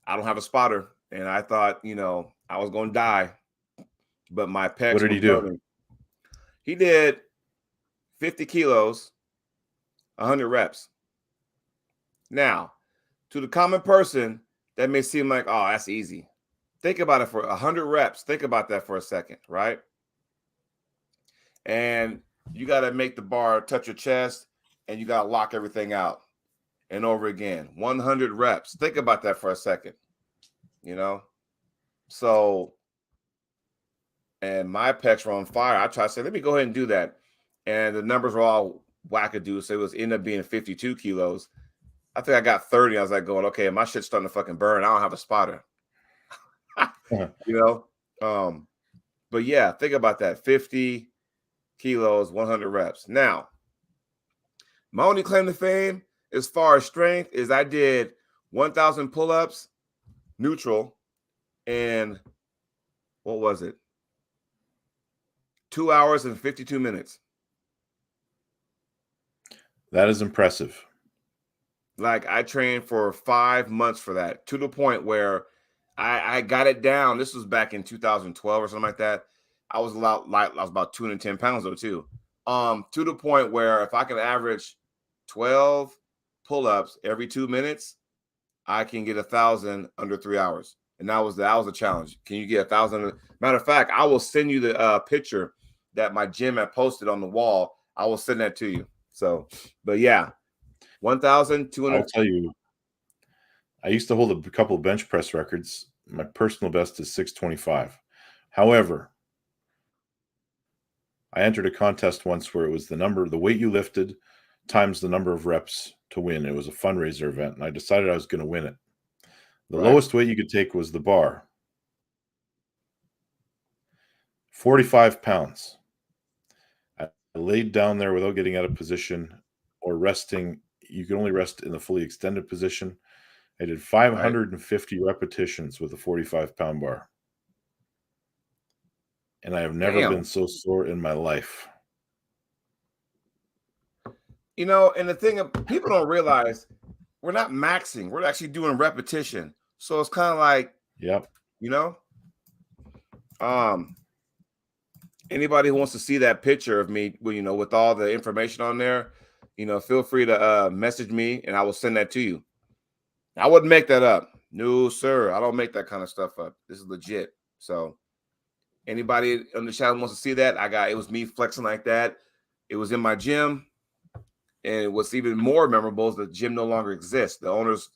B: I don't have a spotter. And I thought, you know, I was going to die. But my pecs.
A: What did he do?
B: Burning. He did 50 kilos, 100 reps. Now, to the common person, that may seem like, oh, that's easy. Think about it for 100 reps. Think about that for a second, right? And you got to make the bar touch your chest, and you got to lock everything out and over again. 100 reps. Think about that for a second, you know? So, and my pecs were on fire. I tried to say, let me go ahead and do that. And the numbers were all wackadoo. So it was ended up being 52 kilos. I think I got 30. I was like going, okay, my shit's starting to fucking burn. I don't have a spotter. You know? But yeah, think about that. 50 kilos, 100 reps. Now, my only claim to fame as far as strength is I did 1,000 pull-ups, neutral, and what was it? 2 hours and 52 minutes.
A: That is impressive.
B: Like I trained for 5 months for that, to the point where I got it down. This was back in 2012 or something like that. I was about 210 pounds though too. To the point where if I can average 12 pull-ups every 2 minutes, I can get 1,000 under 3 hours. And that was the challenge. Can you get 1,000? Matter of fact, I will send you the picture that my gym had posted on the wall. I will send that to you. So, but yeah, 1,200.
A: I'll tell you, I used to hold a couple of bench press records. My personal best is 625. However, I entered a contest once where it was the weight you lifted times the number of reps to win. It was a fundraiser event, and I decided I was going to win it. The
B: Right.
A: lowest weight you could take was the bar. 45 pounds. I laid down there without getting out of position or resting. You can only rest in the fully extended position. I did 550 repetitions with a 45-pound bar. And I have never been so sore in my life.
B: You know, and the thing people don't realize, we're not maxing. We're actually doing repetition. So it's kind of like,
A: yep.
B: You know, anybody who wants to see that picture of me, you know, with all the information on there, you know, feel free to message me and I will send that to you. I wouldn't make that up. No, sir. I don't make that kind of stuff up. This is legit. So anybody on the channel wants to see that, it was me flexing like that. It was in my gym. And what's even more memorable is the gym no longer exists. The owners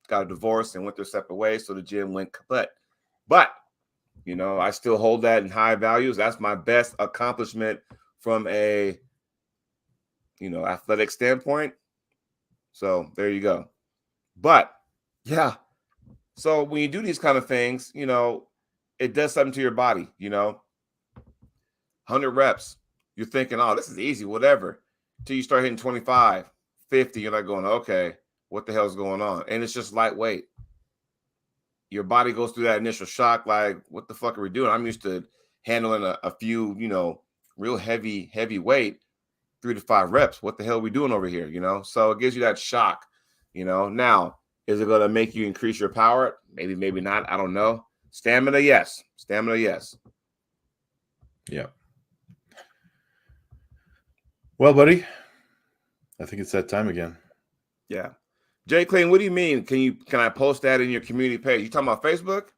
B: got a divorce and went their separate ways, so the gym went kaput. But, you know, I still hold that in high values. That's my best accomplishment from a, you know, athletic standpoint. So there you go. But, yeah. So when you do these kind of things, you know, it does something to your body, you know. 100 reps. You're thinking, oh, this is easy, whatever. Till you start hitting 25, 50, you're like going, okay, what the hell's going on? And it's just lightweight. Your body goes through that initial shock, like, what the fuck are we doing? I'm used to handling a few, you know, real heavy weight, 3 to 5 reps. What the hell are we doing over here? You know, so it gives you that shock, you know. Now, is it going to make you increase your power? Maybe, maybe not. I don't know. Stamina, yes. Stamina, yes.
A: Yeah. Well, buddy, I think it's that time again.
B: Yeah. Jay Clean, what do you mean? Can I post that in your community page? You talking about Facebook?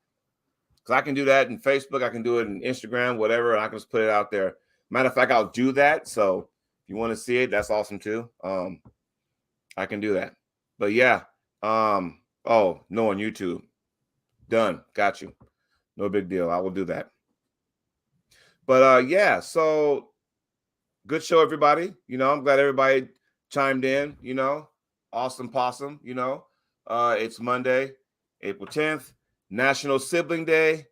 B: Because I can do that in Facebook. I can do it in Instagram, whatever. And I can just put it out there. Matter of fact, I'll do that. So if you want to see it, that's awesome too. I can do that. But yeah. Oh, no, on YouTube. Done. Got you. No big deal. I will do that. But yeah, so good show, everybody. You know, I'm glad everybody chimed in, you know. Awesome possum, you know. It's Monday, April 10th, National Sibling Day.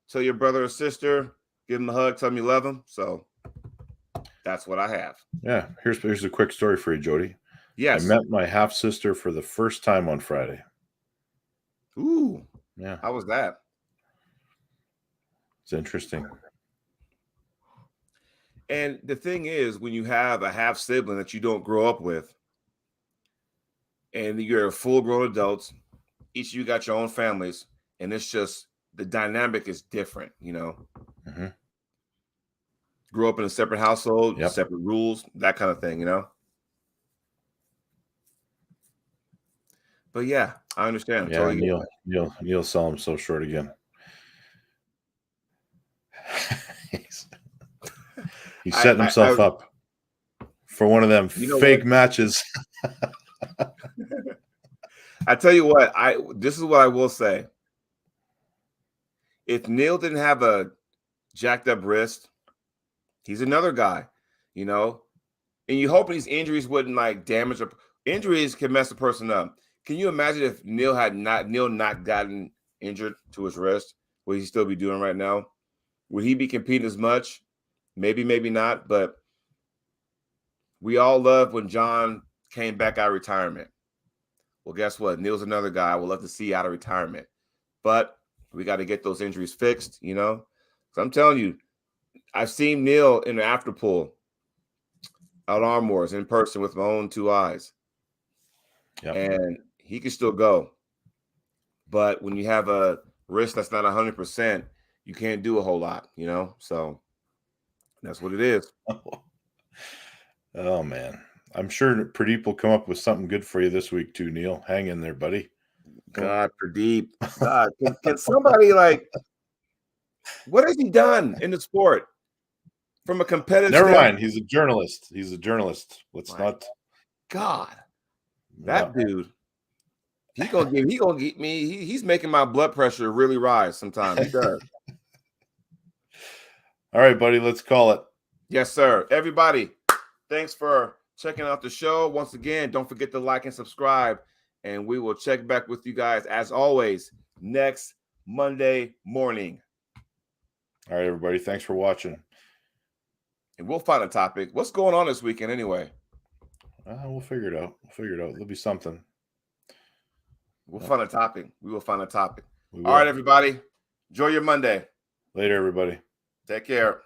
B: Tell your brother or sister, give them a hug, tell them you love them. So that's what I have.
A: Yeah, here's a quick story for you, Jody.
B: Yes.
A: I met my half-sister for the first time on Friday.
B: Ooh.
A: Yeah.
B: How was that?
A: It's interesting.
B: And the thing is, when you have a half sibling that you don't grow up with, and you're full-grown adults, each of you got your own families, and it's just the dynamic is different, you know.
A: Mm-hmm.
B: Grew up in a separate household,
A: yep.
B: Separate rules, that kind of thing, you know. But yeah, I understand.
A: Yeah, totally Neil sell him so short again. He's setting himself up for one of them fake matches.
B: I tell you what, this is what I will say. If Neil didn't have a jacked up wrist, he's another guy, you know. And you hope these injuries wouldn't like damage. Injuries can mess a person up. Can you imagine if Neil not gotten injured to his wrist? What he'd still be doing right now? Would he be competing as much? Maybe, maybe not. But we all love when John came back out of retirement. Well, guess what? Neil's another guy I would love to see out of retirement. But we got to get those injuries fixed, you know. So I'm telling you, I've seen Neil in the after pool out ARMWARS in person with my own 2 eyes. Yep. And he can still go. But when you have a wrist that's not 100%, you can't do a whole lot, you know? So that's what it is.
A: Oh, man. I'm sure Pradeep will come up with something good for you this week too, Neil. Hang in there, buddy.
B: God, Pradeep. God, can somebody like, what has he done in the sport from a competitive
A: Never mind. He's a journalist. Let's not.
B: God, that dude. He gonna get me. He's making my blood pressure really rise sometimes. He does.
A: All right, buddy. Let's call it.
B: Yes, sir. Everybody, thanks for checking out the show. Once again, don't forget to like and subscribe. And we will check back with you guys, as always, next Monday morning.
A: All right, everybody. Thanks for watching.
B: And we'll find a topic. What's going on this weekend anyway?
A: We'll figure it out. There'll be something.
B: We'll find a topic. We will find a topic.
A: All
B: right, everybody. Enjoy your Monday.
A: Later, everybody.
B: Take care.